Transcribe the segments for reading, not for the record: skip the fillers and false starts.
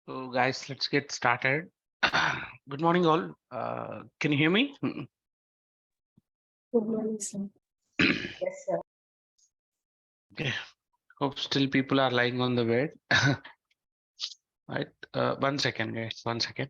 So, guys, let's get started. Good morning, all. Can you hear me? Good morning, sir. Yes, sir. Okay. Hope still people are lying on the bed. Right. 1 second, guys. 1 second.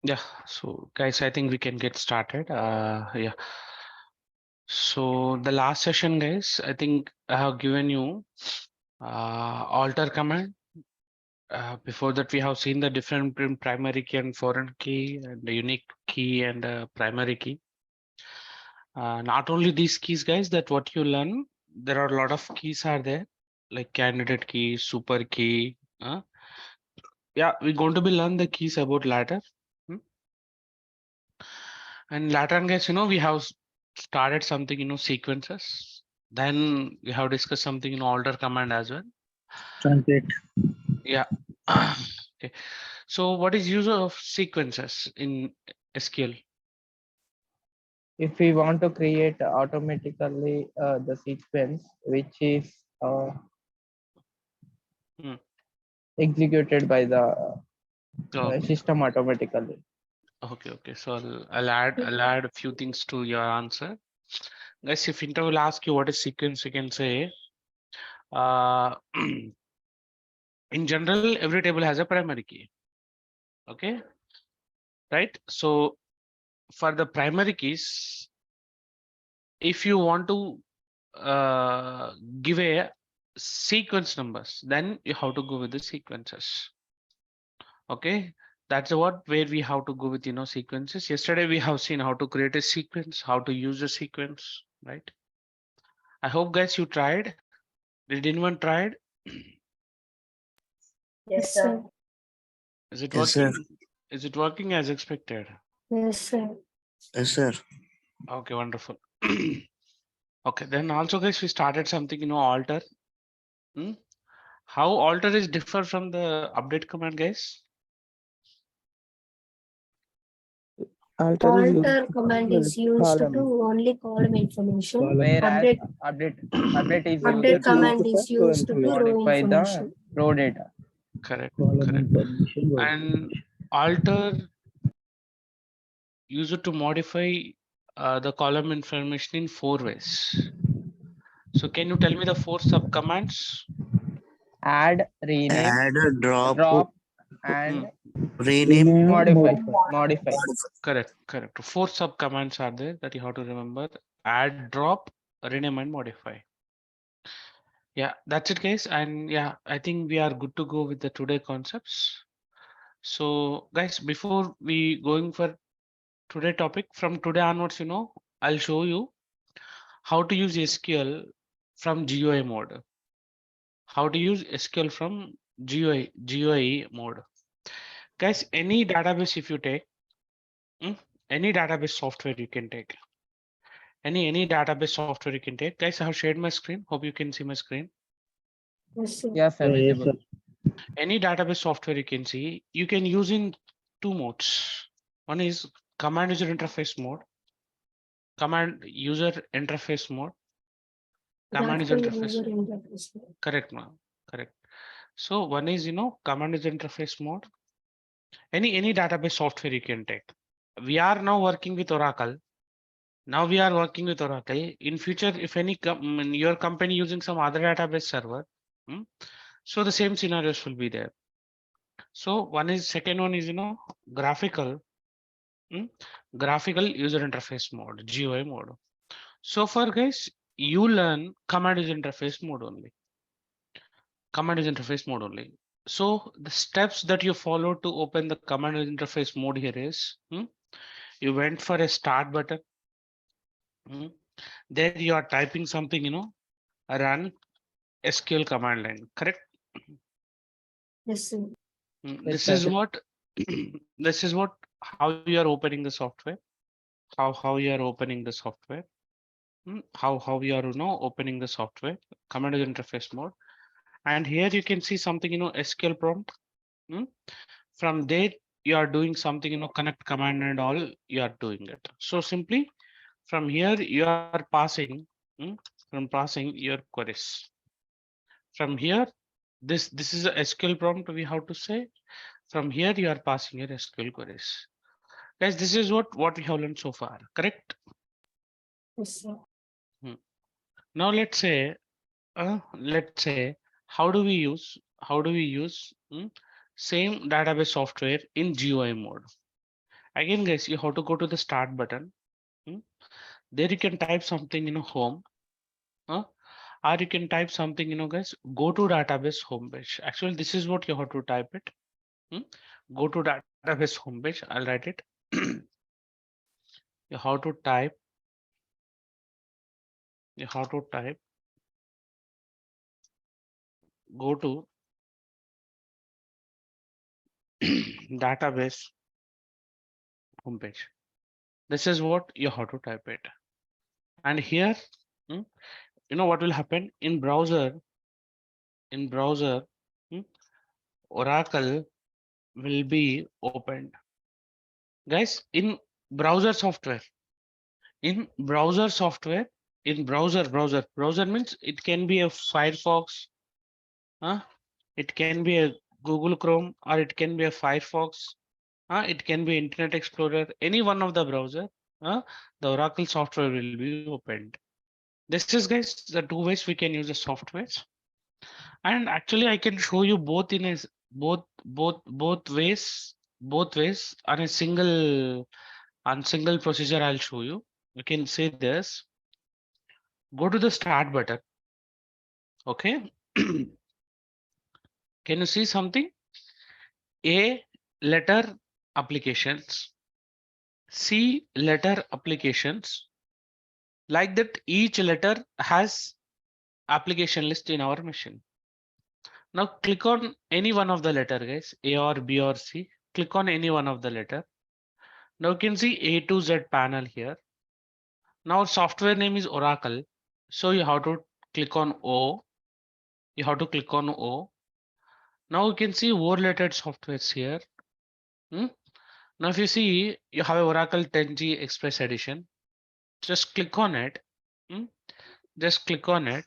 Yeah. So, guys, I think we can get started. Yeah. So, the last session, guys, I think I have given you alter command. Before that, we have seen the different primary key and foreign key, and the unique key and primary key. Not only these keys, guys, that what you learn, there are a lot of keys are there, like candidate key, super key. Yeah, we're going to be learn the keys about ladder. hmm. And later on, guys, we have started something, sequences. Then we have discussed something in alter command as well. Truncate. Yeah. Okay. So what is use of sequences in SQL? If we want to create automatically the sequence which is Hmm. executed by the Okay. system automatically. Okay. So I'll add a few things to your answer. Guys, if interview will ask you what is sequence, you can say uh, in general, every table has a primary key. Okay, right? So for the primary keys, if you want to give a sequence numbers, then you have to go with the sequences. Okay, that's what where we have to go with sequences. Yesterday we have seen how to create a sequence, how to use a sequence, right? I hope guys you tried. Did anyone tried? Yes, sir. Is it Yes, sir. working? Is it working as expected? Yes, sir. Yes, sir. Okay, wonderful. Okay, then also guys, we started something, alter. Hmm? How alter is differ from the update command, guys? Alter command is used to column. only column information. Whereas Update update is update used command to is used to row modify the information. row data. Correct, correct. And alter use it to modify the column information in 4 ways. So can you tell me the 4 sub commands? Add, rename, Add, drop, drop, and rename, modify. Correct. 4 sub commands are there that you have to remember: add, drop, rename, and modify. Yeah, that's it, guys. And yeah, I think we are good to go with the today concepts. So, guys, before we going for today topic, from today onwards, I'll show you how to use SQL from GUI mode. How to use SQL from GUI mode. Guys, any database if you take, mm, any database software you can take. Any database software you can take. Guys, I have shared my screen. Hope you can see my screen. Yes, sir. Yes, sir. Visible. Any database software you can see, you can use in 2 modes. One is command user interface mode, command user interface mode, command user Graphical interface. user interface. Correct, ma'am. Correct. So one is command user interface mode. Any database software you can take. We are now working with Oracle. Now we are working with Oracle. In future, if your company using some other database server, hmm, so the same scenarios will be there. So second one is graphical. mm, graphical user interface mode, GUI mode. So far, guys, you learn command user interface mode only. Command user interface mode only. So the steps that you follow to open the command user interface mode here is, you went for a start button. mm, There you are typing something, run SQL command line, correct? Yes, sir. Yes, This sir. is what this is what how you are opening the software. How you are opening the software. How you are opening the software. Command user interface mode. And here you can see something SQL prompt. mm, From there you are doing something connect command and all you are doing it. So simply from here you are passing from passing your queries. From here this is a SQL prompt we have to say. From here you are passing your SQL queries. Guys, this is what we have learned so far, correct? Yes, sir. Hmm. Now let's say how do we use same database software in GUI mode. Again, guys, you have to go to the start button. hmm. There you can type something home, uh, or you can type something guys, go to database homepage. Actually, this is what you have to type it. hmm. Go to database homepage. I'll write it. You have to type. You have to type. Go to database homepage. This is what you have to type it. And here, mm, what will happen in browser? In browser, mm, Oracle will be opened. Guys, in browser software, in browser software, in browser means it can be a Firefox, uh, it can be a Google Chrome, or it can be a Firefox, it can be Internet Explorer, any one of the browser, the Oracle software will be opened. This is, guys, the two ways we can use the softwares. And actually I can show you both in a both ways on a single procedure. I'll show you. You can say this. Go to the start button. Okay. Can you see something? A, letter applications. C, letter applications. Like that, each letter has application list in our machine. Now click on any one of the letter, guys, A or B or C. Click on any one of the letter. Now you can see A to Z panel here. Now our software name is Oracle. So you have to click on O. You have to click on O. Now you can see more related softwares here. Hmm? Now if you see, you have Oracle 10G Express Edition. Just click on it. Hmm? Just click on it.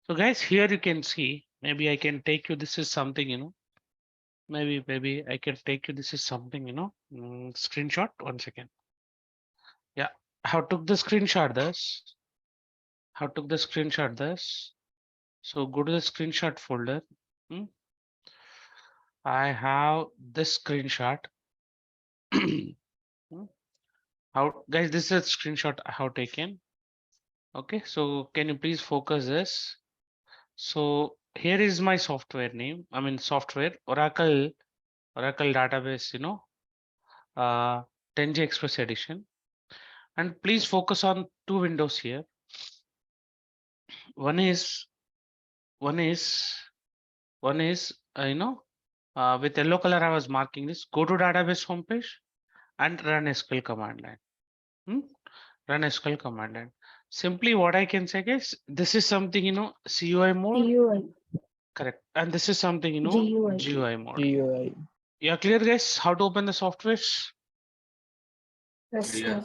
So guys, here you can see, maybe I can take you, this is something, maybe I can take you, this is something, screenshot. 1 second. Yeah, how took the screenshot this? How took the screenshot this? So go to the screenshot folder. Hmm, I have this screenshot. Hmm, how, guys, this is a screenshot I have taken. Okay, so can you please focus this? So here is my software name. I mean software Oracle database, 10G Express Edition. And please focus on two windows here. One is one is one is with yellow color I was marking this. Go to database homepage and run SQL command line. Hmm? Run SQL command line. Simply what I can say is this is something CUI mode, GUI. correct, and this is something GUI. GUI mode. GUI. Yeah, clear, guys, how to open the softwares? Yes, sir.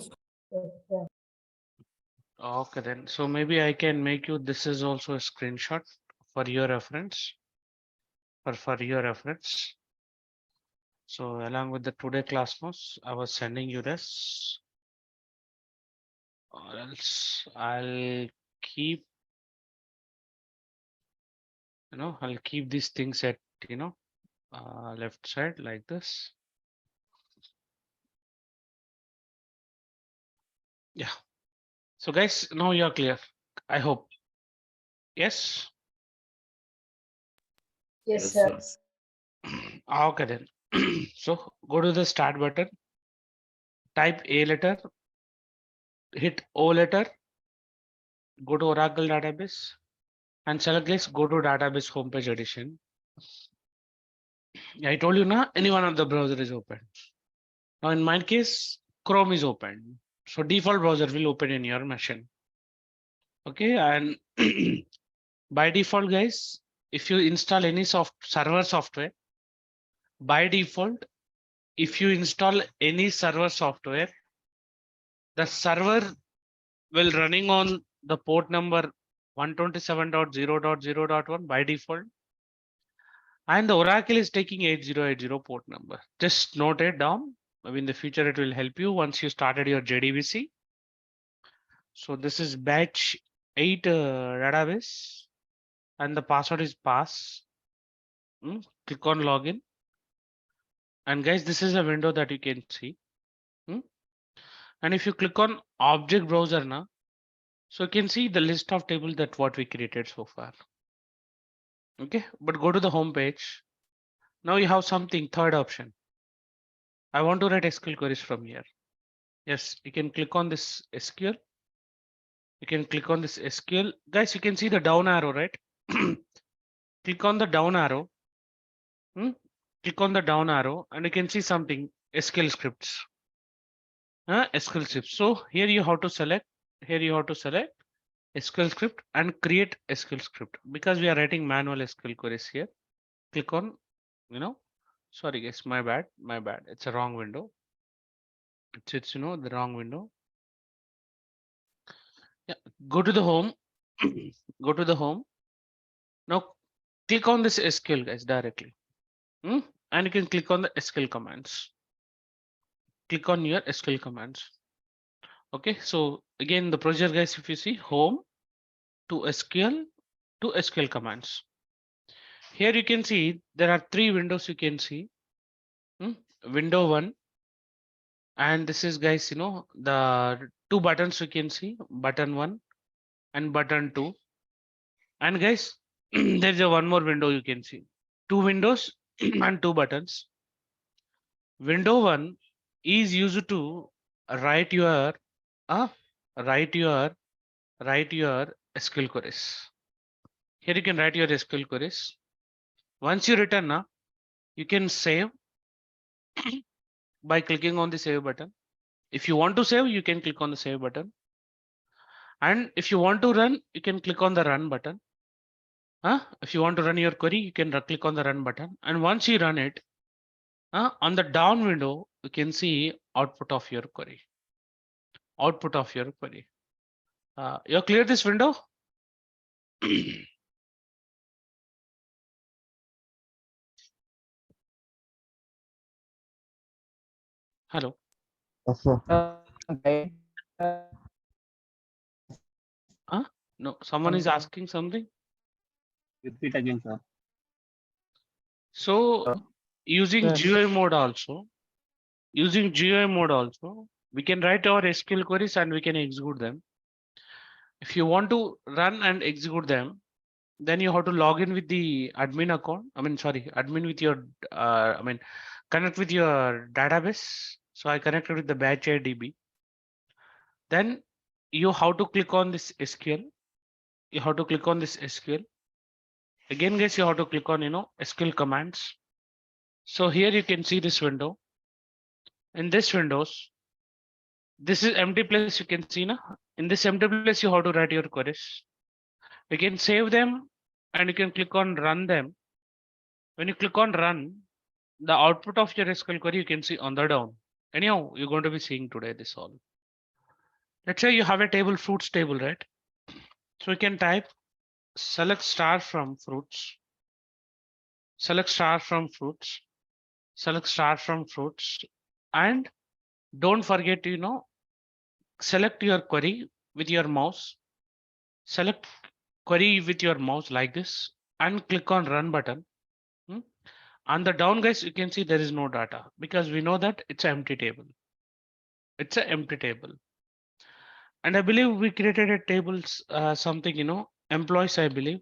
Okay, then. So maybe I can make you, this is also a screenshot for your reference. For your reference. So along with the today class notes, I was sending you this, or else I'll keep, I'll keep these things at, left side like this. Yeah. So guys, now you are clear. I hope. Yes. Yes, sir. Okay then. So go to the start button, type A letter, hit O letter, go to Oracle database and select this, go to database homepage edition. Yeah, I told you now, any one of the browser is open. Now in my case, Chrome is open. So default browser will open in your machine. Okay, and by default, guys, if you install any server software, by default, if you install any server software, the server will running on the port number 127.0.0.1 by default, and the Oracle is taking 8080 port number. Just note it down. Maybe in the future it will help you once you started your JDBC. So this is batch 8 database, and the password is pass. Click on login, and guys, this is a window that you can see. And if you click on object browser now, so you can see the list of tables that what we created so far. Okay, but go to the home page. Now you have something third option. I want to write SQL queries from here. Yes, you can click on this SQL. You can click on this SQL. Guys, you can see the down arrow, right? Click on the down arrow. Click on the down arrow and you can see something SQL scripts. SQL scripts. So here you have to select. Here you have to select SQL script and create SQL script because we are writing manual SQL queries here. Click on, sorry guys, my bad, my bad. It's a wrong window. It's the wrong window. Yeah, go to the home. Go to the home. Now click on this SQL guys directly. And you can click on the SQL commands. Click on your SQL commands. Okay, so again the procedure guys, if you see home to SQL to SQL commands. Here you can see there are three windows you can see. Window 1, and this is guys, the two buttons you can see, button 1 and button 2. And guys, there's a one more window you can see. Two windows and two buttons. Window 1 is used to write your uh, write your write your SQL queries. Here you can write your SQL queries. Once you return now, you can save by clicking on the save button. If you want to save, you can click on the save button. And if you want to run, you can click on the run button. If you want to run your query, you can click on the run button. And once you run it, on the down window, you can see output of your query. Output of your query. You clear this window? Hello. Guide, No, someone is asking something. Repeat again, sir. So using Sir. GUI mode also, we can write our SQL queries and we can execute them. If you want to run and execute them, then you have to log in with the admin account. Admin with your, connect with your database. So I connected with the batch DB. Then you have to click on this SQL. You have to click on this SQL. Again, guys, you have to click on, SQL commands. So here you can see this window. In this windows, this is empty place you can see now. In this empty place, you have to write your queries. You can save them and you can click on run them. When you click on run, the output of your SQL query you can see on the down. Anyhow, you're going to be seeing today this all. Let's say you have a table, fruits table, right? So you can type select star from fruits, select star from fruits, select star from fruits, and don't forget to, select your query with your mouse, select query with your mouse like this and click on run button. On the down guys, you can see there is no data because we know that it's an empty table. It's an empty table. And I believe we created a tables, something, employees, I believe,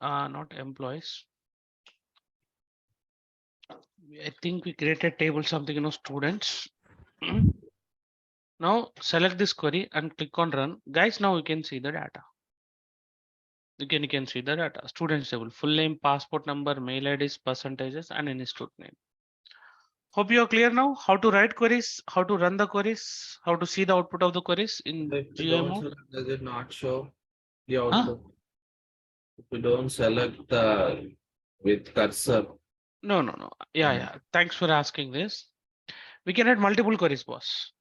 not employees. I think we created table something, students. Now select this query and click on run. Guys, now you can see the data. You can see the data. Students table, full name, passport number, mail IDs, percentages, and institute name. Hope you are clear now how to write queries, how to run the queries, how to see the output of the queries in If you GUI don't mode. select, does it not show the Huh? output? If you don't select the with cursor, No. Yeah. Thanks for asking this. We can add multiple queries, boss.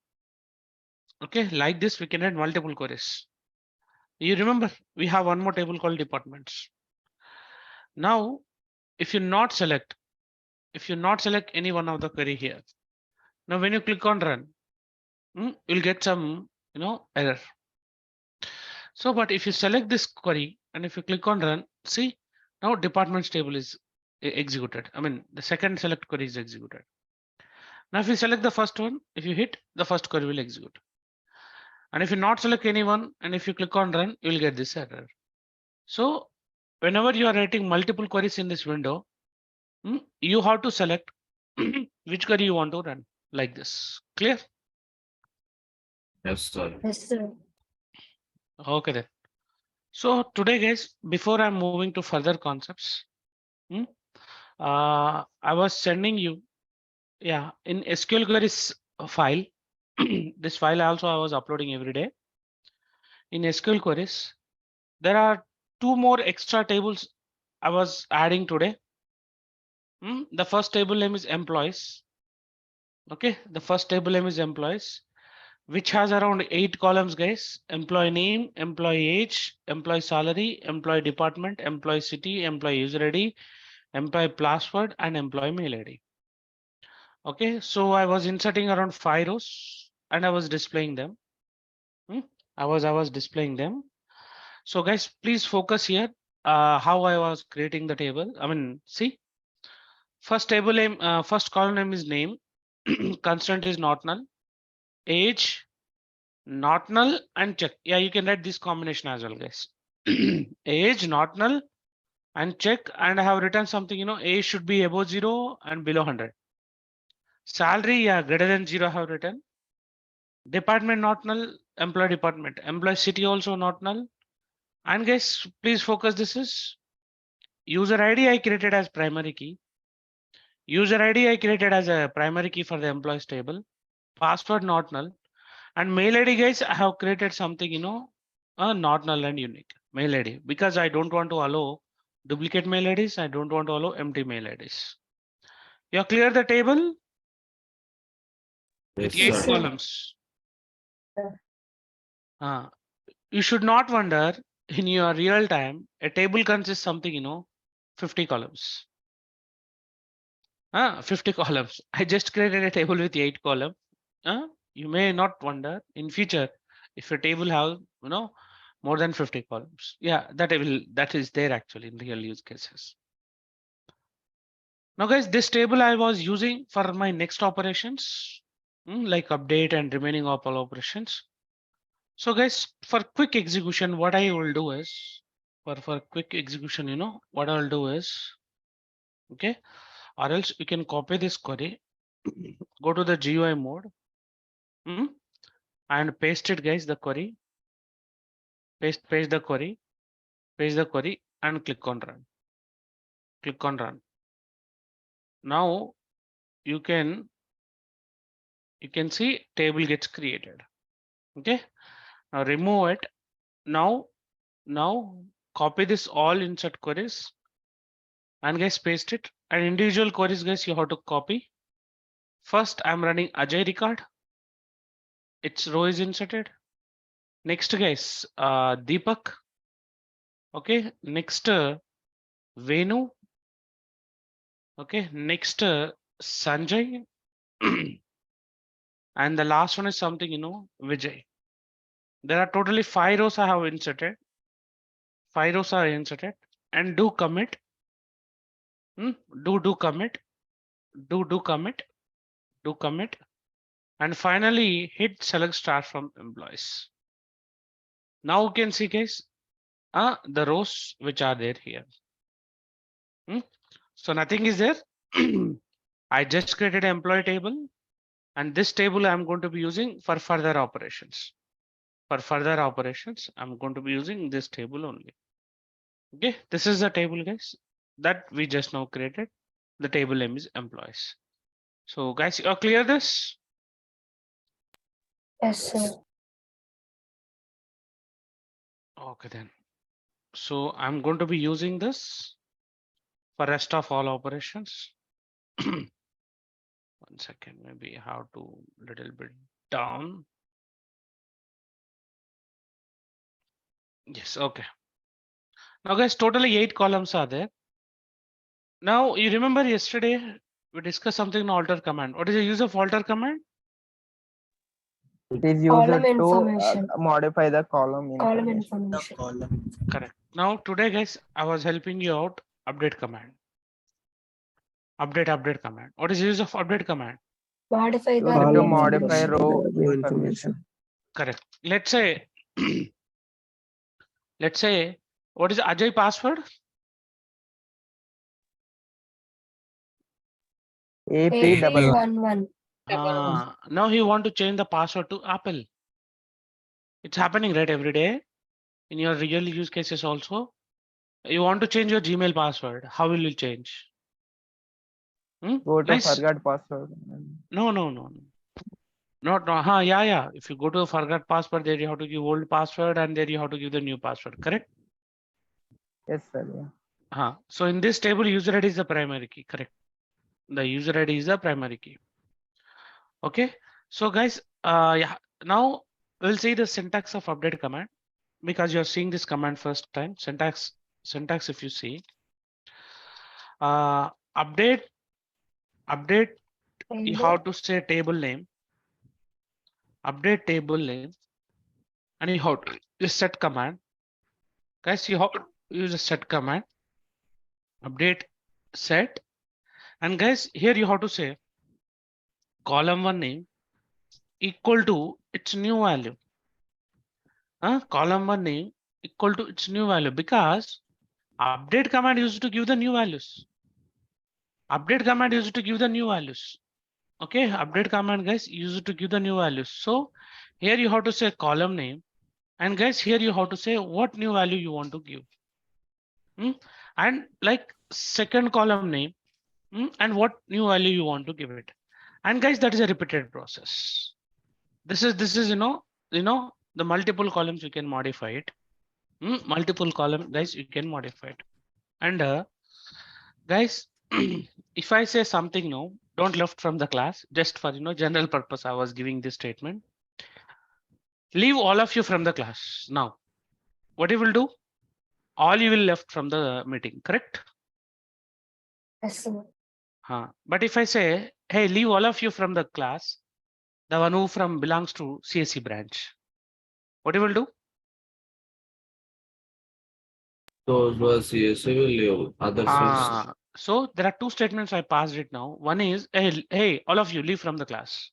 Okay, like this, we can add multiple queries. You remember, we have one more table called departments. Now, if you not select any one of the query here, now when you click on run, you'll get some, error. So, but if you select this query and if you click on run, see, now departments table is executed. I mean, the second select query is executed. Now, if you select the first one, if you hit, the first query will execute. And if you not select anyone, and if you click on run, you'll get this error. So whenever you are writing multiple queries in this window, you have to select which query you want to run like this. Clear? yes, sir. Yes, sir. Okay then. So today, guys, before I'm moving to further concepts, I was sending you, in SQL queries file. This file also I was uploading every day. In SQL queries, there are two more extra tables I was adding today. The first table name is employees. Okay, the first table name is employees, which has around 8 columns, guys. Employee name, employee age, employee salary, employee department, employee city, employee user ID, employee password, and employee mail ID. Okay, so I was inserting around 5 rows and I was displaying them. I was displaying them. So guys, please focus here. How I was creating the table. I mean, see, first table name, first column name is name. Constant is not null. Age, not null, and check. Yeah, you can write this combination as well, guys. Age, not null, and check. And I have written something, age should be above 0 and below 100. Salary, yeah, greater than 0 I have written. Department not null, employee department. Employee city also not null. And guys, please focus, this is user ID I created as primary key. User ID I created as a primary key for the employees table. Password not null. And mail ID, guys, I have created something, not null and unique mail ID, because I don't want to allow duplicate mail IDs. I don't want to allow empty mail IDs. You clear the table with Yes, 8 sir. columns. Yeah. You should not wonder in your real time, a table consists something, 50 columns. 50 columns. I just created a table with 8 columns. You may not wonder in future if a table have, more than 50 columns. Yeah, that is there actually in real use cases. Now, guys, this table I was using for my next operations, like update and remaining of all operations. So, guys, for quick execution, what I will do is for quick execution, what I'll do is, okay, or else you can copy this query, go to the GUI mode, and paste it, guys, the query, paste the query, paste the query, and click on run. Click on run. Now you can see table gets created. Okay, now remove it. Now copy this all insert queries and guys paste it. And individual queries, guys, you have to copy. First, I'm running Ajay record. Its row is inserted. Next, guys, Deepak. Okay, next Venu. Okay, next Sanjay. And the last one is something, Vijay. There are totally 5 rows I have inserted. 5 rows are inserted and do commit. Do commit. Do commit. Do commit. And finally hit select star from employees. Now you can see guys, the rows which are there here. So nothing is there. I just created an employee table, and this table I'm going to be using for further operations. For further operations, I'm going to be using this table only. Okay, this is the table, guys, that we just now created. The table name is employees. So guys, you are clear this? Yes, sir. Okay then. So I'm going to be using this for rest of all operations. 1 second, maybe how to little bit down. Yes, okay. Now guys, totally 8 columns are there. Now you remember yesterday we discussed something in alter command. What is the use of alter command? It is used Column to information. modify the column Column information. information. Correct. Now today guys, I was helping you out update command. Update command. What is the use of update command? Modify the Used to row modify information. row information. Correct. Let's say, let's say, what is Ajay password? AP11. AP11. Now he want to change the password to Apple. It's happening right every day in your real use cases also. You want to change your Gmail password. How will you change? Go to Nice. forgot password. No. Not no. Yeah. If you go to forgot password, there you have to give old password and there you have to give the new password. Correct? Yes, sir. Yeah. So in this table, user ID is the primary key. Correct. The user ID is the primary key. Okay. So guys, yeah. Now we'll see the syntax of update command because you're seeing this command first time. Syntax. If you see, update. You have to say table name. Update table name, and you have to use set command. Guys, you have to use a set command. Update set, and guys, here you have to say column one name equal to its new value. Column one name equal to its new value because update command used to give the new values. Update command used to give the new values. Okay, update command guys used to give the new values. So here you have to say column name, and guys here you have to say what new value you want to give. And like second column name, and what new value you want to give it. And guys, that is a repeated process. This is the multiple columns you can modify it. Multiple column guys you can modify it. And guys, if I say something no, don't left from the class. Just for general purpose, I was giving this statement. Leave all of you from the class now. What you will do? All you will left from the meeting. Correct? Yes, sir. But if I say, hey, leave all of you from the class, the one who belongs to CSE branch, what you will do? Those was CSA will leave. Others will. So there are two statements I passed it now. One is, hey, all of you leave from the class.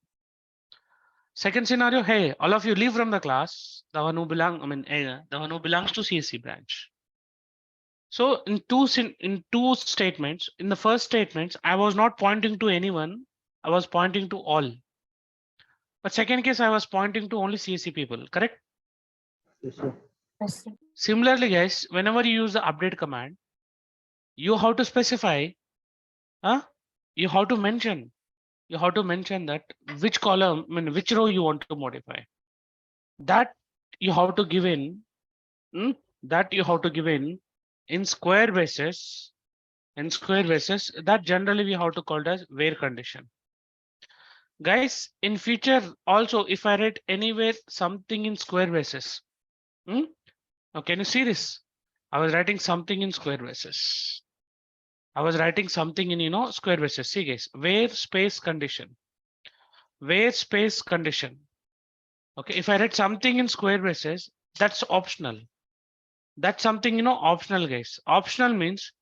Second scenario, hey, all of you leave from the class, the one who belongs to CSE branch. So in two statements, in the first statements, I was not pointing to anyone, I was pointing to all. But second case, I was pointing to only CSE people, correct? Yes, sir. Similarly, guys, whenever you use the update command, you have to specify, you have to mention that which column, which row you want to modify. That you have to give in, in square braces. In square braces, that generally we have to call it as where condition. Guys, in future also, if I write anywhere something in square braces, now can you see this? I was writing something in square braces. I was writing something in square braces. See guys, where space condition. Where space condition. Okay, if I write something in square braces, that's optional. That's something optional, guys. Optional means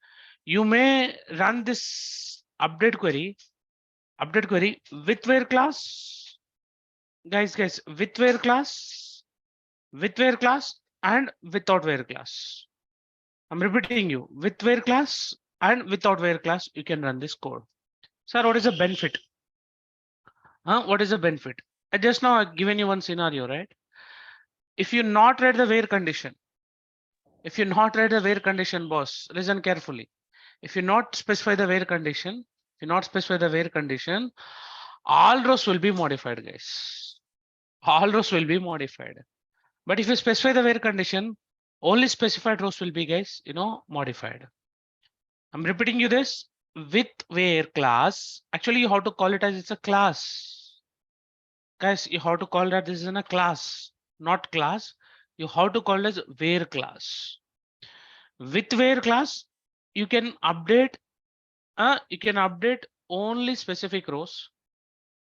you may run this update query with where class. Guys, with where class? With where class? and without where class. I'm repeating you, with where class and without where class, you can run this code. Sir, what is the benefit? What is the benefit? I just now given you one scenario, right? If you not read the where condition, if you not read the where condition, boss, listen carefully. If you not specify the where condition, if you not specify the where condition, all rows will be modified, guys. All rows will be modified. But if you specify the where condition, only specified rows will be, guys, modified. I'm repeating you this, with where class. Actually, you have to call it as it's a class. Guys, you have to call that this is in a class, not class. You have to call it as where class. With where class, you can update only specific rows.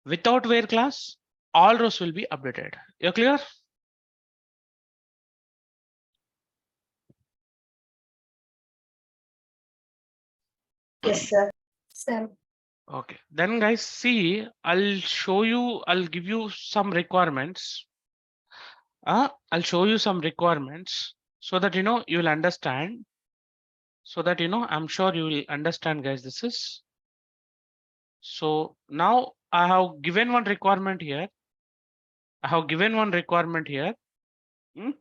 Without where class, all rows will be updated. You're clear? Yes, sir. Sir. Okay, then guys, see, I'll give you some requirements. I'll show you some requirements so that you'll understand. So that I'm sure you will understand, guys. This is so now I have given one requirement here. I have given one requirement here. I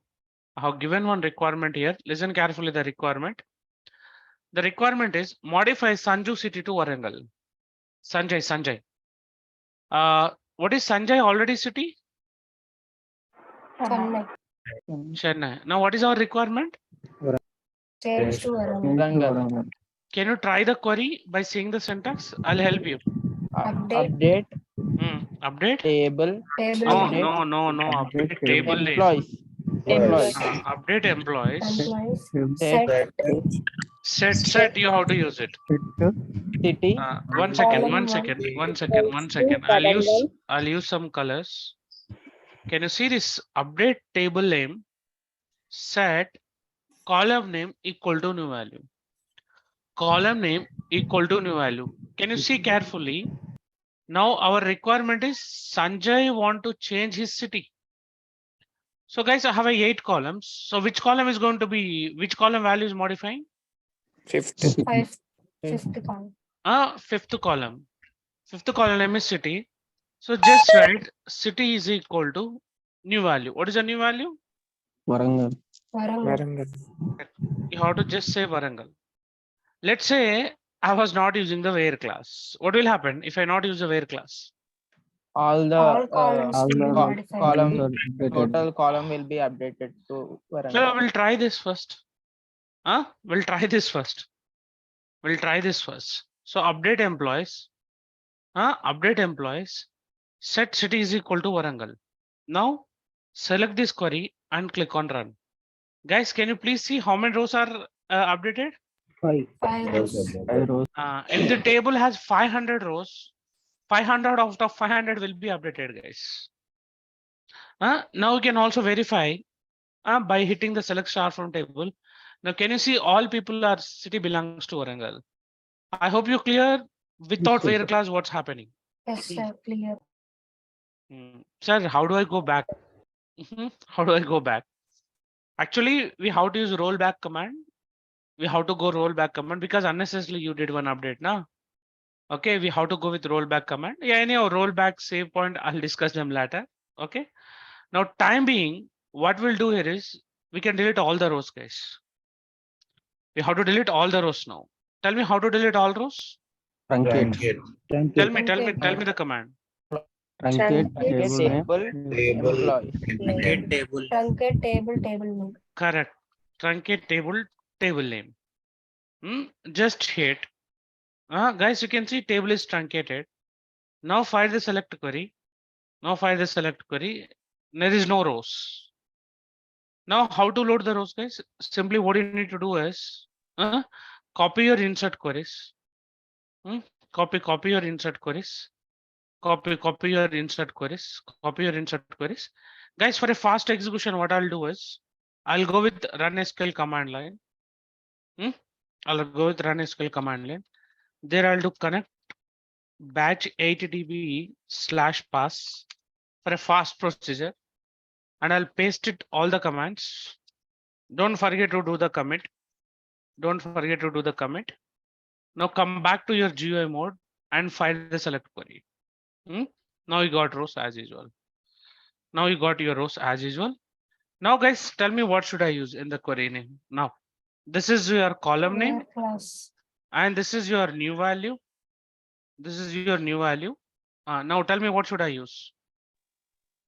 have given one requirement here. Listen carefully the requirement. The requirement is modify Sanju city to Warangal. Sanjay. What is Sanjay already city? Chennai. Chennai. Now what is our requirement? Change to Varangal. Warangal. Can you try the query by seeing the syntax? I'll help you. Update. Update. Table. Table No, name. no. Update table name. Employees. Employees. Update employees. Employees. Set. You have to use it. City. One second. I'll use some colors. Can you see this update table name? Set column name equal to new value. Column name equal to new value. Can you see carefully? Now our requirement is Sanjay want to change his city. So guys, I have 8 columns. So which column is going to be, which column value is modifying? Fifth column. Fifth column. Fifth column name is city. So just write city is equal to new value. What is the new value? Warangal. You have to just say Warangal. Let's say I was not using the where class. What will happen if I not use the where class? All columns will be modified. total column will be updated to So Warangal. we'll try this first. We'll try this first. So update employees. Update employees. Set city is equal to Warangal. Now select this query and click on run. Guys, can you please see how many rows are updated? 5 rows. If the table has 500 rows, 500 out of 500 will be updated, guys. Now you can also verify by hitting the select star from table. Now, can you see all people are city belongs to Warangal? I hope you're clear without where class what's happening. Yes, sir. Clear. Sir, how do I go back? How do I go back? Actually, we have to use rollback command. We have to go rollback command because unnecessarily you did one update now. Okay, we have to go with rollback command. Yeah, anyhow, rollback save point. I'll discuss them later. Okay. Now, time being, what we'll do here is we can delete all the rows, guys. We have to delete all the rows now. Tell me how to delete all rows. Truncate. Tell me the command. Truncate table employees. Truncate table name. Correct. Truncate table name. Just hit. Guys, you can see table is truncated. Now fire the select query. There is no rows. Now how to load the rows, guys? Simply what you need to do is copy your insert queries. Copy your insert queries. Copy your insert queries. Guys, for a fast execution, what I'll do is I'll go with run SQL command line. I'll go with run SQL command line. There I'll do connect batch 8db/pass for a fast procedure, and I'll paste it all the commands. Don't forget to do the commit. Don't forget to do the commit. Now come back to your GUI mode and fire the select query. Now you got rows as usual. Now you got your rows as usual. Now guys, tell me what should I use in the query name. Now, this is your column name Where class? and this is your new value. This is your new value. Now tell me what should I use?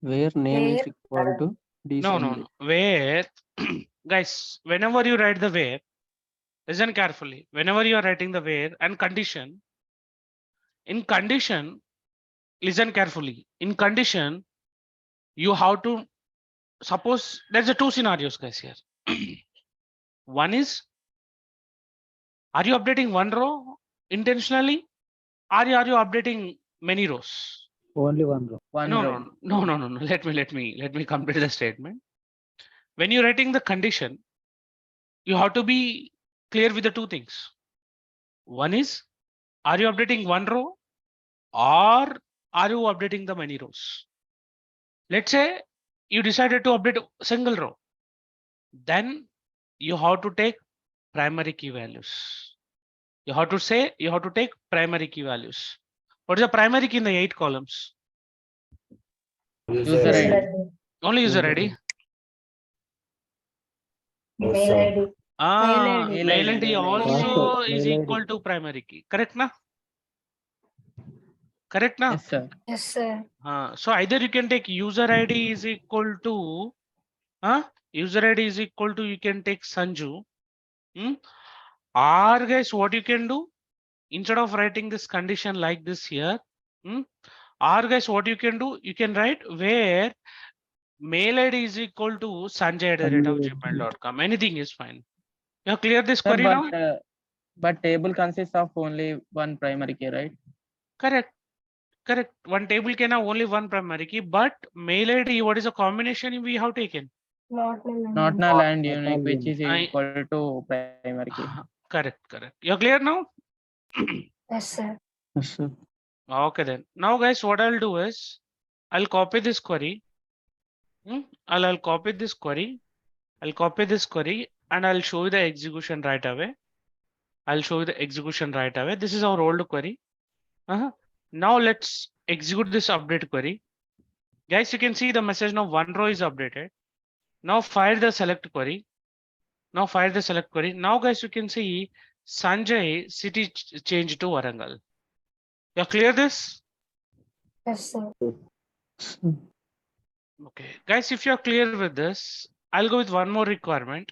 Where name is Where? equal to No, no, no. Where, guys, whenever you write the where, listen carefully. Whenever you are writing the where and condition, in condition, listen carefully. In condition, you have to suppose there's a two scenarios, guys, here. One is, are you updating one row intentionally? Are you updating many rows? Only one row. One No, row. no. Let me complete the statement. When you're writing the condition, you have to be clear with the two things. One is, are you updating one row or are you updating the many rows? Let's say you decided to update a single row. Then you have to take primary key values. You have to take primary key values. What is the primary key in the 8 columns? User ID. Only user ID. Mail ID. Mail Mail ID ID. also Mail is ID. equal to primary key. Correct na? Correct na? Yes, sir. Yes, sir. So either you can take user ID is equal to user ID is equal to you can take Sanju. Or guys, what you can do instead of writing this condition like this here, or guys, what you can do, you can write where mail ID is equal to sanjay@gmail.com. Anything is fine. You have cleared this Sir, query now? but table consists of only one primary key, right? Correct. Correct. One table can have only one primary key, but mail ID, what is the combination we have taken? Not Not null and unique, which is I- equal to primary key. Correct. You're clear now? Yes, sir. Yes, sir. Okay then. Now guys, what I'll do is I'll copy this query. I'll copy this query. I'll copy this query and I'll show you the execution right away. This is our old query. Now let's execute this update query. Guys, you can see the message now one row is updated. Now fire the select query. Now guys, you can see Sanjay city changed to Warangal. You clear this? Yes, sir. Okay, guys, if you're clear with this, I'll go with one more requirement.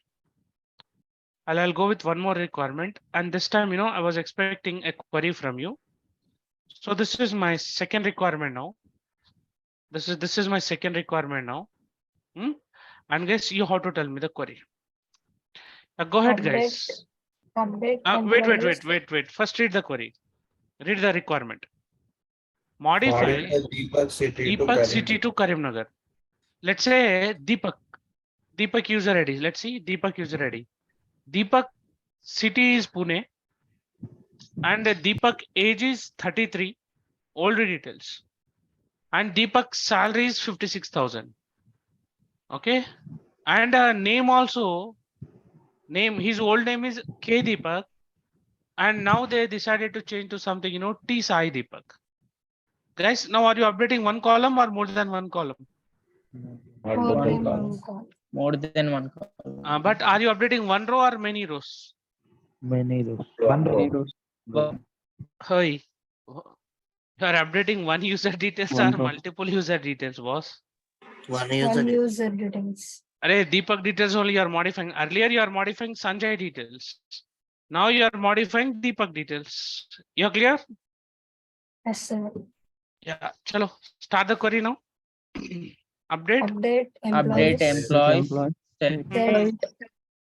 I'll go with one more requirement. And this time, I was expecting a query from you. So this is my second requirement now. This is my second requirement now. And guys, you have to tell me the query. Go ahead, guys. Update. Wait. First read the query. Read the requirement. Modify Deepak City Deepak city to Karimnagar. Let's say Deepak user ID. Let's see Deepak user ID. Deepak city is Pune and Deepak age is 33. Old details. And Deepak's salary is 56,000. Okay. And name also, his old name is K Deepak. And now they decided to change to something, T Sai Deepak. Guys, now are you updating one column or more than one column? More than one column. But are you updating one row or many rows? Many rows. One row. Hey, you are updating one user details One or row. multiple user details, boss? One One user. user details. Array, Deepak details only you are modifying. Earlier you are modifying Sanjay details. Now you are modifying Deepak details. You're clear? Yes, sir. Yeah, chalo, start the query now. Update. Update employees.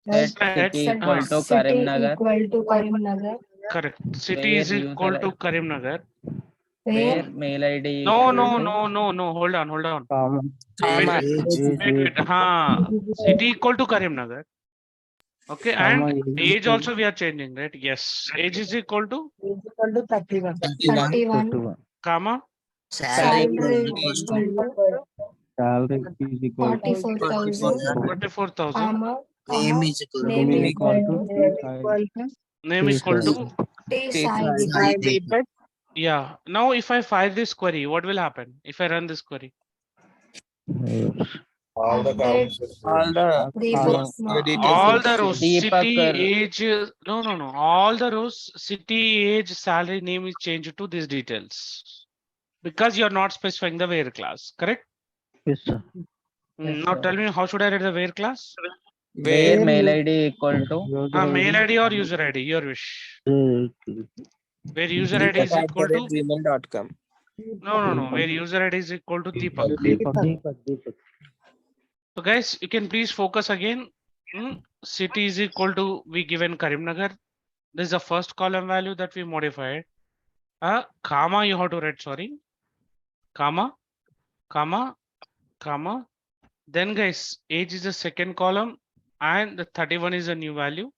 Set city equal to Karimnagar. Equal to Karimnagar. Correct. City is Where equal user to ID- Karimnagar. Where Where mail ID. No, equal no. to- Hold on. Comma. Wait. City equal to Karimnagar. Okay, Comma and is age equal also we are changing, right? Yes. Age is equal to 31. 31. comma. Salary Salary equals equal to to Salary is equal to 44,000. 44,000. Comma Name is equal Name Name is equal to equal to Name T equal Sai. to, T T Sai Sai Deepak. Deepak. yeah. Now if I file this query, what will happen if I run this query? All the Update columns. all the Deepak. All the rows, Deepak, city, age, no. All the rows, city, age, salary, name is changed to these details because you're not specifying the where class, correct? Yes, sir. Yes, Now sir. tell me how should I write the where class? where mail ID equal to User Mail ID. ID or user ID, your wish. uh, Where user ID is equal to, gmail.com. no. Where user ID is equal to Deepak. Deepak. So guys, you can please focus again. City is equal to, we given Karimnagar. This is the first column value that we modified. Comma you have to write, sorry. Comma, comma, comma. Then guys, age is the second column and the 31 is a new value.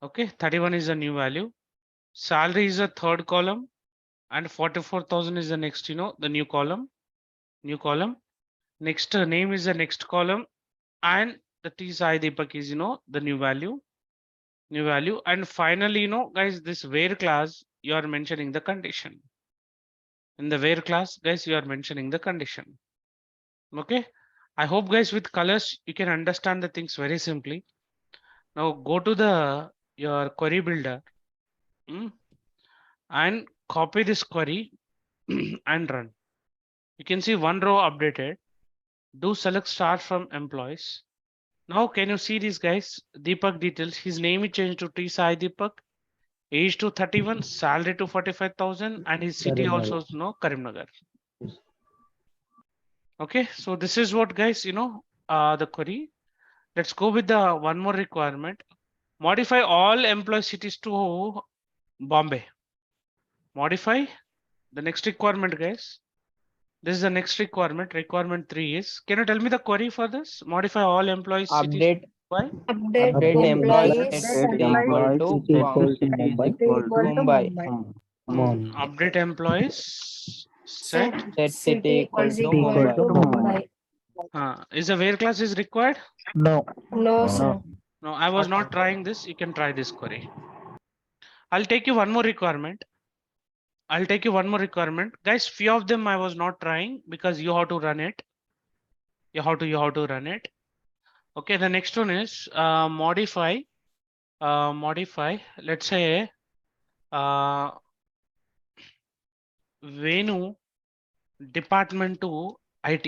Okay, 31 is a new value. Salary is the third column and 44,000 is the next, the new column. Next name is the next column and the T Sai Deepak is, the new value. And finally, guys, this where class, you are mentioning the condition. In the where class, guys, you are mentioning the condition. Okay. I hope guys with colors, you can understand the things very simply. Now go to your query builder and copy this query and run. You can see one row updated. Do select start from employees. Now can you see these guys? Deepak details. His name is changed to T Sai Deepak. Age to 31, salary to 45,000, and his city also is Karimnagar. Okay, so this is what guys, the query. Let's go with the one more requirement. Modify all employee cities to Bombay. Modify the next requirement, guys. This is the next requirement. Requirement 3 is, can you tell me the query for this? Modify all employee cities. update Why? Update employees. city equal to Mumbai. Update employees. Set. Set city equal to equal to Mumbai. Mumbai. Is a where class is required? No. No, sir. No, I was not trying this. You can try this query. I'll take you one more requirement. Guys, few of them I was not trying because you have to run it. You have to run it. Okay, the next one is modify. Let's say Venu department to IT.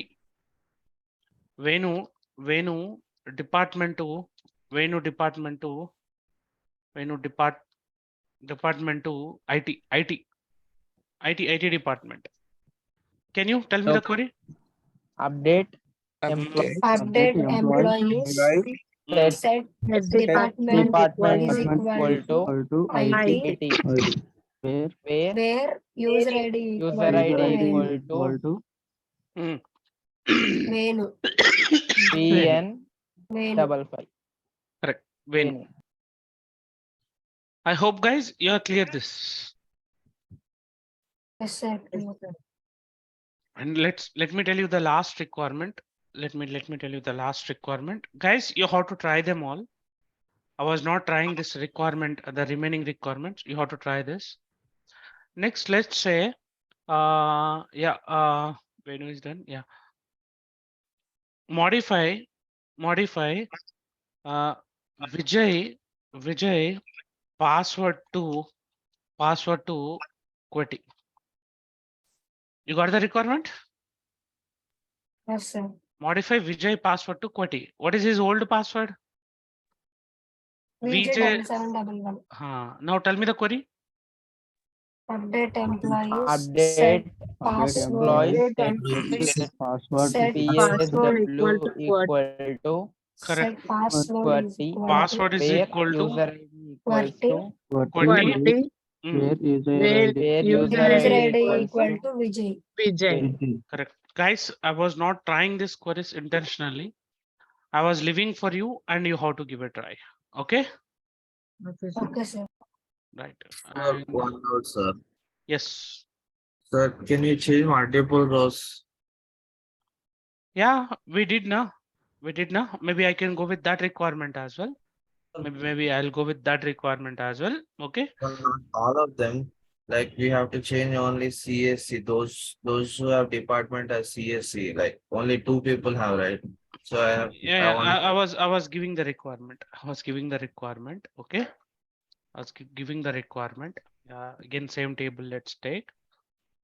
Venu department to department to IT department. Can you tell me the query? Update Update employees. Set department is equal to IT. Where user ID equal to Mm. Venu. VN Venu. double five. Correct. Venu. I hope guys you are clear this. Yes, sir. And let me tell you the last requirement. Let me tell you the last requirement. Guys, you have to try them all. I was not trying this requirement, the remaining requirements. You have to try this. Next, let's say, Venu is done. Yeah. Modify, Vijay password to Quetti. You got the requirement? Yes, sir. Modify Vijay password to Quetti. What is his old password? VJ 7711. Now tell me the query. Update employees. Update Set password. employees Password. Set PSW equal to Correct. Set password is QWERTY. equal Password is Where equal to user ID equals to Quetti. Where user where ID. user user ID ID equals equal to to Vijay. Correct. Guys, I was not trying this queries intentionally. I was leaving for you and you have to give a try. Okay? Okay, sir. Right. Sir, And one note, sir. yes. Sir, can you change multiple rows? Yeah, we did now. We did now. Maybe I can go with that requirement as well. Maybe I'll go with that requirement as well. Okay. But not all of them. Like we have to change only CSC. Those who have department as CSC. Like only 2 people have, right? So I Yeah, want I was giving the requirement. I was giving the requirement. Okay. I was giving the requirement. Again, same table. Let's take.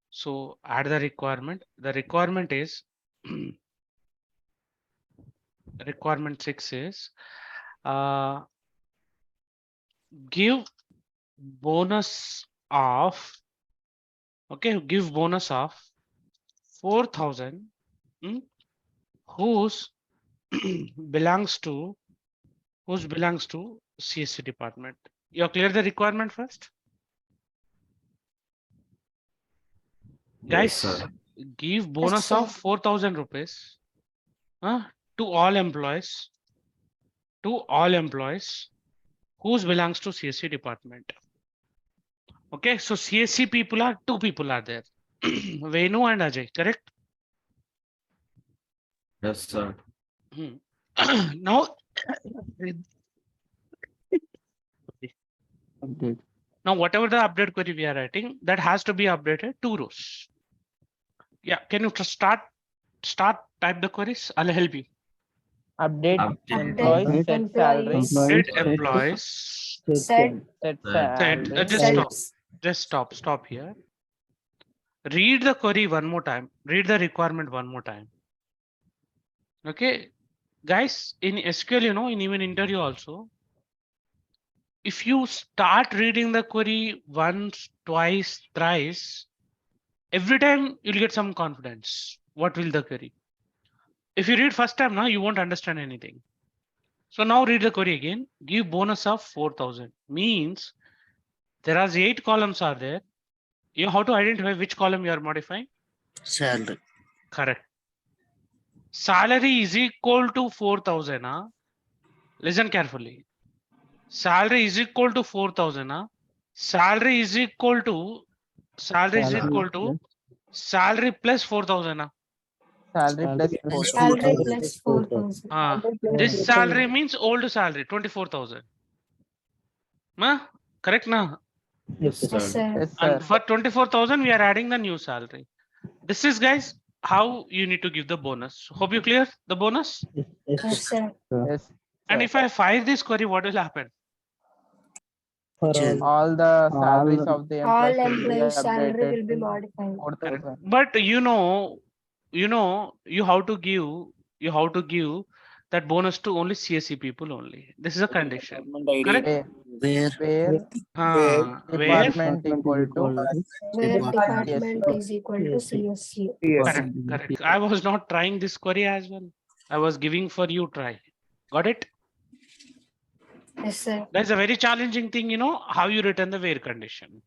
So add the requirement. The requirement is requirement 6 is give bonus of, okay, give bonus of 4,000 whose belongs to CSC department. You clear the requirement first, yes, guys. sir. Give bonus of 4,000 rupees to all employees whose belongs to CSC department. Okay, so CSC people are 2 people are there. Venu and Ajay, correct? Yes, sir. Now, Update. now whatever the update query we are writing, that has to be updated 2 rows. Yeah, can you just start type the queries? I'll help you. Update Update employees Update set salary. Did Employees employees set Set Set. salary. just stop here. Read the query one more time. Read the requirement one more time. Okay, guys, in SQL, you know, in even interview also, if you start reading the query once, twice, thrice, every time you'll get some confidence. What will the query? If you read first time now, you won't understand anything. So now read the query again. Give bonus of 4,000 means there are 8 columns are there. You know how to identify which column you are modifying? salary, Correct. Salary is equal to 4,000. Listen carefully. Salary is equal to 4,000. Salary is equal to salary plus 4,000. Salary plus Salary 4,000. plus 4,000. This salary means old salary 24,000. Correct na? Yes, Yes, sir. sir. Yes, And sir. for 24,000 we are adding the new salary. This is, guys, how you need to give the bonus. Hope you clear the bonus. Yes, sir. Yes, And sir. if I fire this query, what will happen? change, All the salaries of the All employees will be employees' salary will updated be to modified. 4,000. But you have to give that bonus to only CSC people only. This is a condition. Correct? Where, where, where Where? department equal to Where department, department is equal to CSC. Correct. I was not trying this query as well. I was giving for you try. Got it? Yes, sir. That's a very challenging thing, how you return the where condition.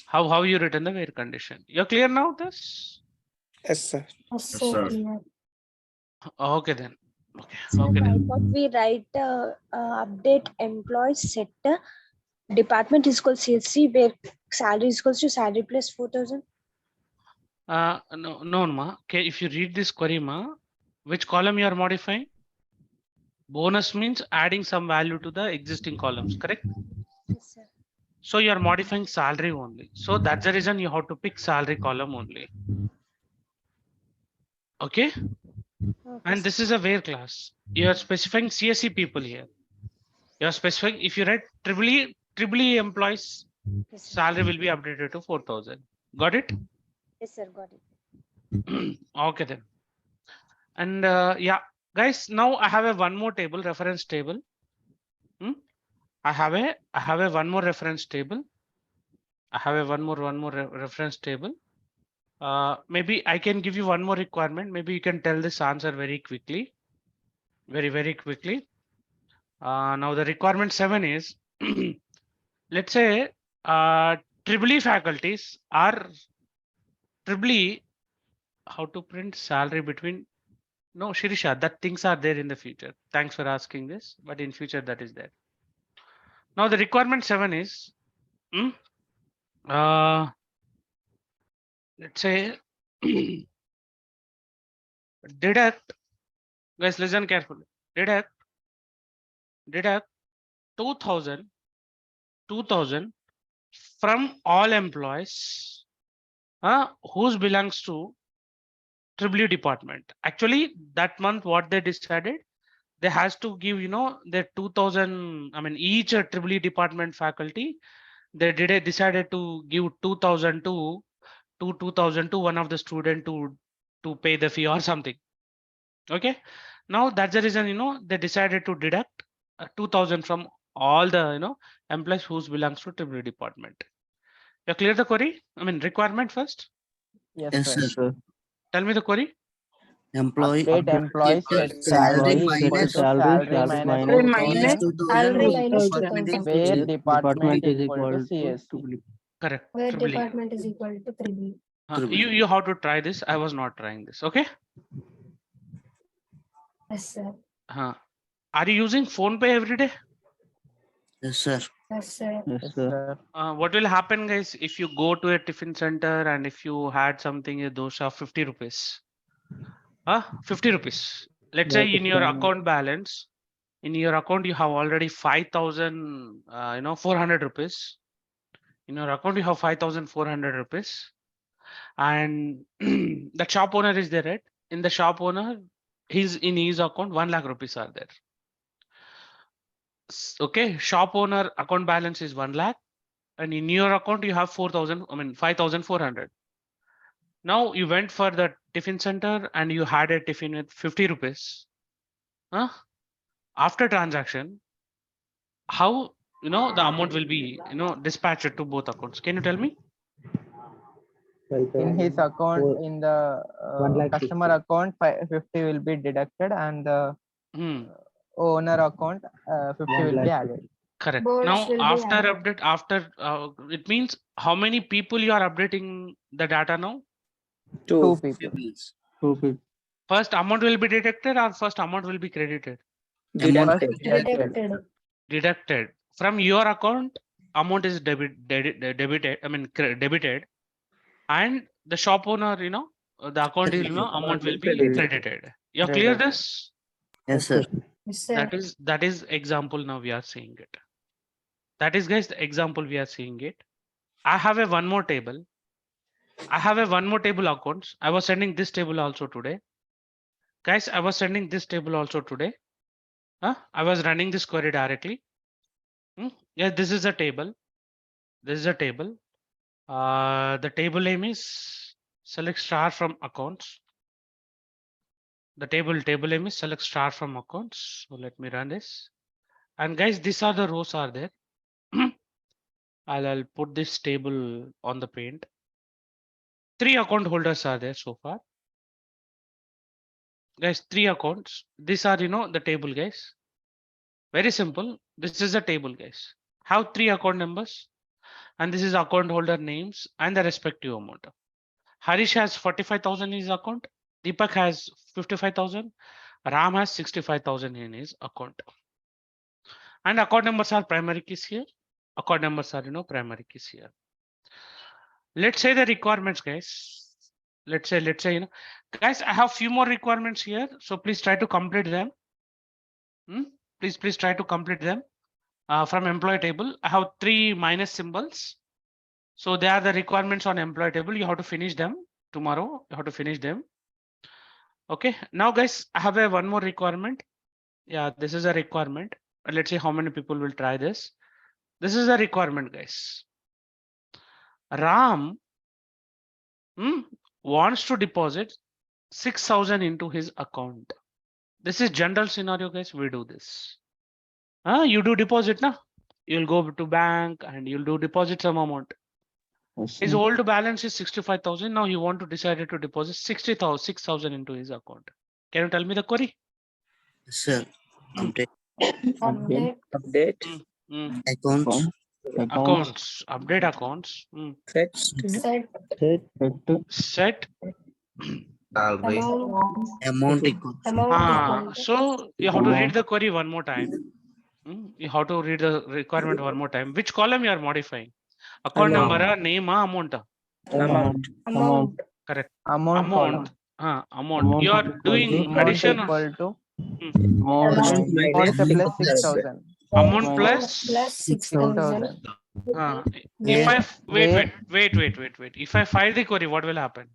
How you return the where condition. You're clear now this? Yes, Yes, sir. sir. Clear. Okay then. Okay. Sir, Okay why then. not we write update employees set department is equal CSC where salary is equals to salary plus 4,000? No, ma. Okay, if you read this query, ma, which column you are modifying? Bonus means adding some value to the existing columns, correct? Yes, sir. So you are modifying salary only. So that's the reason you have to pick salary column only. Okay. Okay, And this is a where class. You are specifying CSC people here. You are specifying if you write triple E employees, yes, sir. salary will be updated to 4,000. Got it? Yes, sir, got it. Okay then. And yeah, guys, now I have a one more table, reference table. I have a one more reference table. I have a one more reference table. Maybe I can give you one more requirement. Maybe you can tell this answer very quickly. Very quickly. Now the requirement 7 is, let's say triple E faculties are triple E, how to print salary between, no, Shirisha, that things are there in the future. Thanks for asking this, but in future that is there. Now the requirement 7 is, let's say deduct Guys, listen carefully. Deduct 2000 from all employees whose belongs to Triple department. Actually, that month what they decided, they has to give their 2000. I mean, each Triple department faculty they decided to give 2000 to 2000 to one of the student to pay the fee or something. Okay, now that's the reason they decided to deduct 2000 from all the employees whose belongs to Triple department. You clear the query? I mean requirement first. Yes, Yes, sir. sir. Tell me the query. Employee Update employee set salary is equal minus to salary salary minus minus 2000, Salary minus department is 2000. where zero. department is equal to CSC. Correct. Where Triple E. department is equal to 3B. Triple E. You have to try this. I was not trying this. Okay. Yes, sir. Are you using phone pay every day? Yes, sir. Yes, sir. Yes, Yes, sir. sir. What will happen, guys, if you go to a tiffin center and if you had something a dosha 50 rupees? 50 rupees. Let's say in your account balance, in your account you have already 5,000, 400 rupees. In your account you have 5,400 rupees, and the shop owner is there, right? In the shop owner, in his account 1 lakh rupees are there. Okay, shop owner account balance is 1 lakh, and in your account you have 4,000. I mean 5,400. Now you went for the tiffin center and you had a tiffin with 50 rupees. After transaction, how the amount will be dispatched to both accounts? Can you tell me? In his account, in the 1 lakh customer 50. account, 50 will be deducted, and the Hmm. owner account, 50 will 1 be lakh added. 50. Correct. Bonus Now will be after added. update, it means how many people you are updating the data now? Two people. Peoples. 250. First amount will be deducted or first amount will be credited? First Deducted. deducted. Deducted. Deducted from your account. Amount is debited. I mean debited, and the shop owner, the account will, amount will be credited. You clear Credited. this? Yes, sir. Yes, sir. That is example. Now we are seeing it. That is, guys, the example we are seeing it. I have a one more table. I have a one more table accounts. I was sending this table also today. Guys, I was sending this table also today. I was running this query directly. Yeah, this is a table. This is a table. The table name is select star from accounts. The table name is select star from accounts. So let me run this. And guys, these are the rows are there. I'll put this table on the paint. 3 account holders are there so far. Guys, 3 accounts. These are, the table, guys. Very simple. This is a table, guys. Have 3 account numbers, and this is account holder names and the respective amount. Harish has 45,000 in his account. Deepak has 55,000. Ram has 65,000 in his account. And account numbers are primary keys here. Account numbers are, primary keys here. Let's say the requirements, guys. Let's say, guys, I have few more requirements here. So please try to complete them. Please try to complete them. From employee table, I have 3 minus symbols. So they are the requirements on employee table. You have to finish them tomorrow. You have to finish them. Okay. Now, guys, I have a one more requirement. Yeah, this is a requirement. Let's see how many people will try this. This is a requirement, guys. Ram wants to deposit 6,000 into his account. This is general scenario, guys. We do this. You do deposit now. You'll go to bank and you'll do deposit some amount. His old balance is 65,000. Now he want to decide to deposit 6,000 into his account. Can you tell me the query? Yes, sir. Update. Update. Accounts. Accounts. Update accounts. Set. Set. Salary. Amount equal. Amount equal to. So you have to read the query one more time. You have to read the requirement one more time. Which column you are modifying? Account number, name, amount. Amount. Correct. Amount column. Amount. You are doing Amount addition. equal to Amount Amount Amount plus 6,000. Amount Amount plus plus 6,000. 6,000. if I Where wait. If I file the query, what will happen?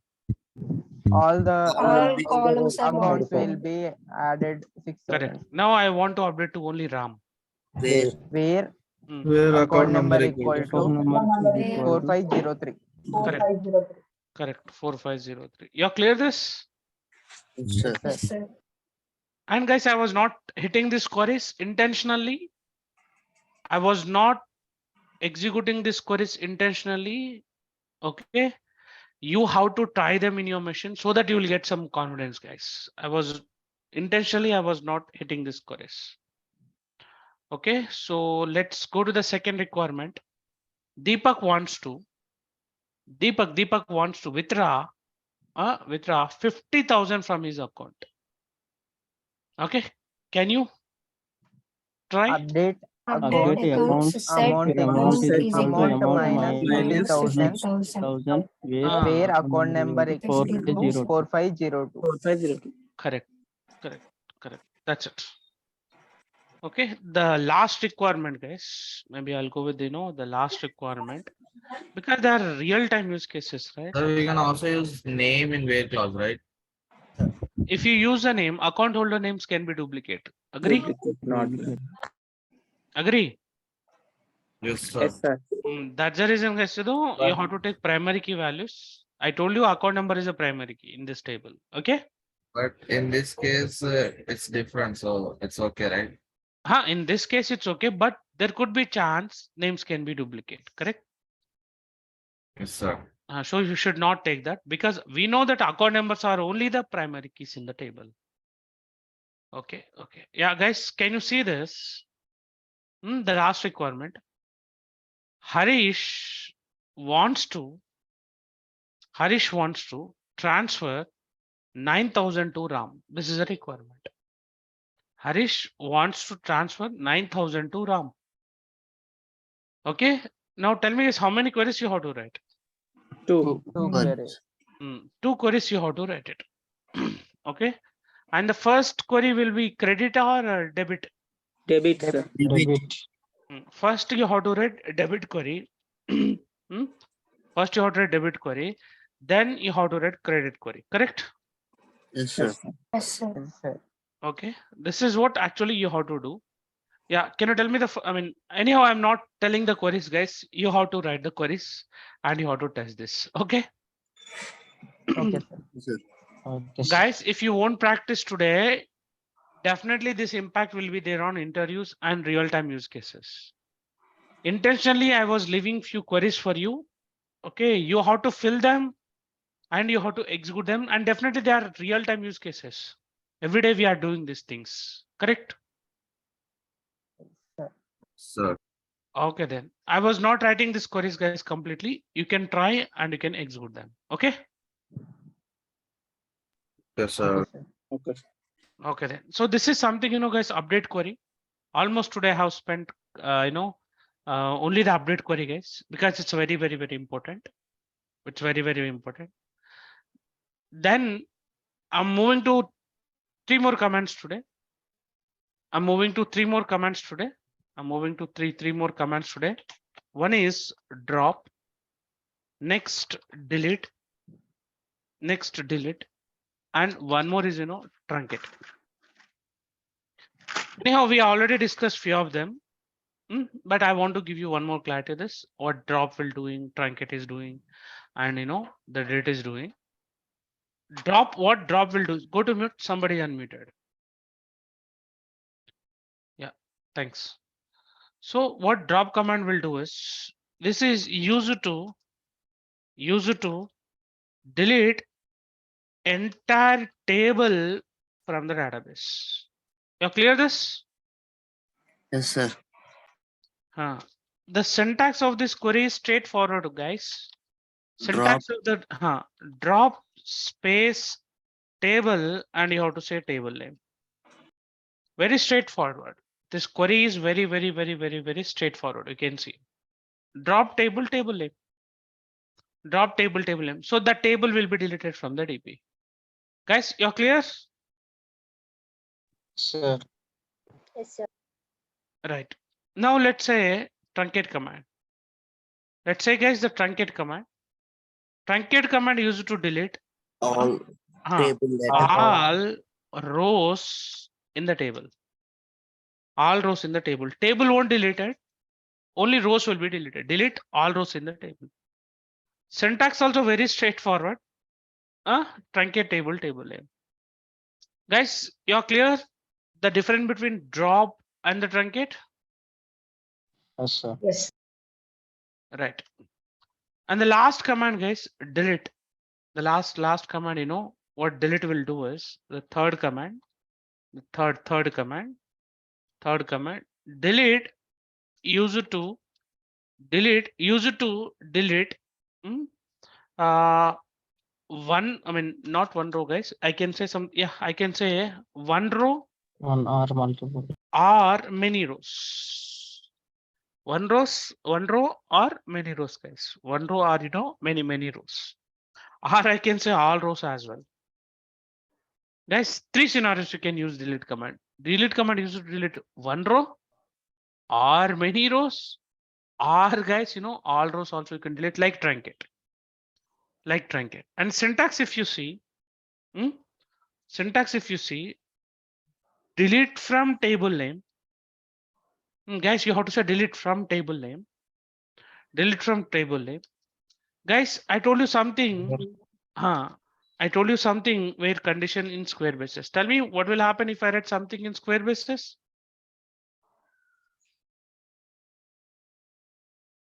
All the all columns are accounts will modified. be added Correct. 6,000. Now I want to update to only Ram. Where Where Where account number equal account to number is equal to 4503. Correct. 4503. You're clear this? Yes, sir. Yes, sir. And guys, I was not hitting these queries intentionally. I was not executing these queries intentionally. Okay. You have to try them in your machine so that you will get some confidence, guys. I was not hitting these queries. Okay, so let's go to the second requirement. Deepak wants to withdraw 50,000 from his account. Okay, can you try? Update Update the account account set amount amount equals is equal amount to minus minus 50,000 50,000. where account number equals 4502. 4502. Correct. That's it. Okay, the last requirement, guys. Maybe I'll go with the last requirement because they are real-time use cases, right? So we can also use name in where clause, right? If you use a name, account holder names can be duplicate. Agree? Agree? Yes, sir. That's the reason, guys. You have to take primary key values. I told you account number is a primary key in this table. Okay. But in this case, it's different, so it's okay, right? In this case, it's okay, but there could be chance names can be duplicate. Correct. Yes, sir. So you should not take that because we know that account numbers are only the primary keys in the table. Okay. Yeah, guys, can you see this? The last requirement. Harish wants to transfer 9,000 to Ram. This is a requirement. Harish wants to transfer 9,000 to Ram. Okay. Now tell me, guys, how many queries you have to write? Two One. queries. 2 queries you have to write it. Okay. And the first query will be credit or debit. Debit. First you have to write a debit query. First you have to write debit query. Then you have to write credit query. Correct? Yes, sir. Yes, sir. Yes, sir. Okay. This is what actually you have to do. Yeah. Can you tell me anyhow, I'm not telling the queries, guys. You have to write the queries and you have to test this. Okay. Okay, sir. Yes, sir. Guys, if you won't practice today, definitely this impact will be there on interviews and real-time use cases. Intentionally, I was leaving few queries for you. Okay, you have to fill them and you have to execute them, and definitely they are real-time use cases. Every day we are doing these things. Correct? Sir. Okay, then I was not writing these queries, guys, completely. You can try and you can execute them. Okay. Yes, sir. Okay, sir. Okay, then. So this is something, guys, update query. Almost today I have spent, only the update query, guys, because it's very, very, very important. It's very, very important. Then I'm moving to three more commands today. I'm moving to three more commands today. One is drop, next delete, and one more is truncate. Anyhow, we already discussed few of them, but I want to give you one more clarity. This what drop will doing, truncate is doing, and the delete is doing. What drop will do? Go to mute. Somebody unmuted. Yeah, thanks. So what drop command will do is this is used to delete entire table from the database. You clear this? Yes, sir. The syntax of this query is straightforward, guys. Syntax of the drop space table, and you have to say table name. Very straightforward. This query is very, very, very, very, very straightforward. You can see drop table name. Drop table name. So that table will be deleted from the DB. Guys, you're clear? Sir. Yes, sir. Right. Now let's say truncate command. Let's say guys the truncate command. Truncate command used to delete All table data. all rows in the table. All rows in the table. Table won't delete it. Only rows will be deleted. Delete all rows in the table. Syntax also very straightforward. Truncate table, table name. Guys, you're clear the difference between drop and the truncate? Yes, sir. Yes. Right. And the last command, guys, delete. The last command, you know what delete will do is the third command, the third command, delete user to delete mm, uh one, I mean not one row, guys. I can say I can say one row One or multiple. or many rows. One row or many rows, guys. One row or many rows. Or I can say all rows as well. Guys, three scenarios you can use delete command. Delete command is to delete one row or many rows, or guys, all rows also you can delete like truncate. Like truncate. And syntax, if you see, delete from table name. Guys, you have to say delete from table name. Delete from table name. Guys, I told you something. I told you something where condition in square basis. Tell me what will happen if I write something in square basis?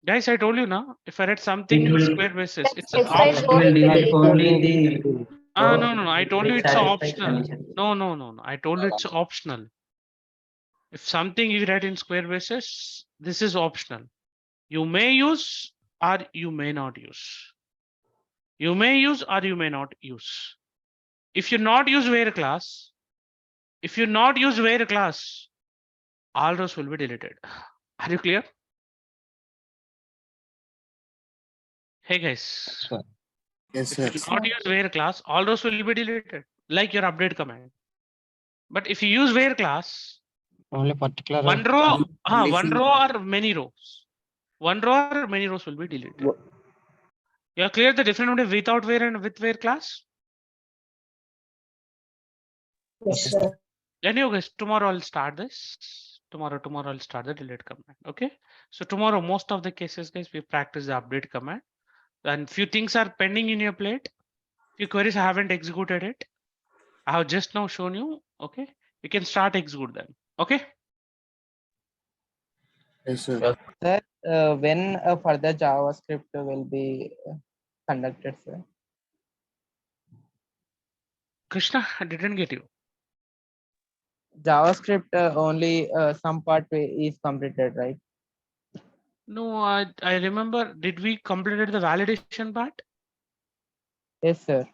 Guys, I told you now, if I write something in square basis, it's If I optional. go will delete to only the No. I told you which it's satisfies optional. condition. No. I told you it's optional. If something you write in square basis, this is optional. You may use or you may not use. You may use or you may not use. If you not use where class, all rows will be deleted. Are you clear? Hey guys. Sir. Yes, sir. If you not use where class, all rows will be deleted, like your update command. But if you use where class, Only particular. one row, only one few- row or many rows, one row or many rows will be deleted. You are clear the difference between without where and with where class? yes, sir. Anyway, guys, tomorrow I'll start this. Tomorrow I'll start the delete command. Okay. So tomorrow, most of the cases, guys, we practice the update command. And few things are pending in your plate. Few queries I haven't executed it. I have just now shown you. Okay. You can start execute them. Okay. Yes, sir. Sir, when a further JavaScript will be conducted, sir? Krishna, I didn't get you. JavaScript only some part is completed, right? No, I remember. Did we completed the validation part? Yes, sir.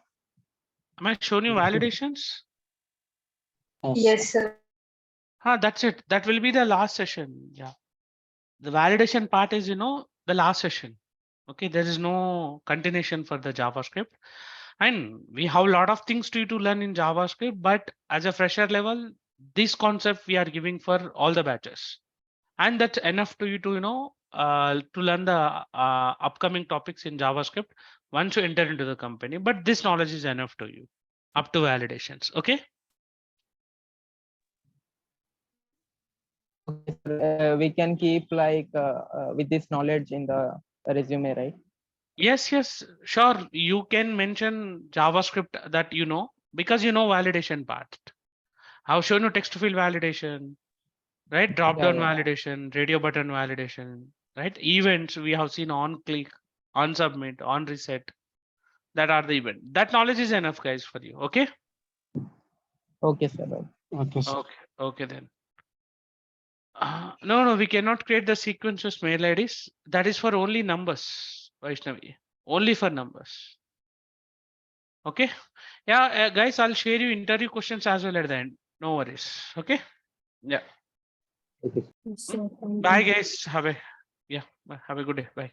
Am I showing you validations? Yes, sir. That's it. That will be the last session. Yeah. The validation part is, the last session. Okay. There is no continuation for the JavaScript. And we have a lot of things to learn in JavaScript, but as a fresher level, this concept we are giving for all the batches. And that's enough to you to, to learn the upcoming topics in JavaScript once you enter into the company. But this knowledge is enough to you up to validations. Okay. We can keep like with this knowledge in the resume, right? Yes, sure. You can mention JavaScript that because validation part. I've shown you text field validation, right? Drop down Yeah. validation, radio button validation, right? Events we have seen on click, on submit, on reset. That are the event. That knowledge is enough, guys, for you. Okay. Okay, sir. Okay, sir. Okay then. No, we cannot create the sequences mail IDs. That is for only numbers, Vaishnavi. Only for numbers. Okay. Yeah, guys, I'll share you interview questions as well at the end. No worries. Okay. Yeah. Yes, sir. Thank Bye, you. guys. Have a good day. Bye.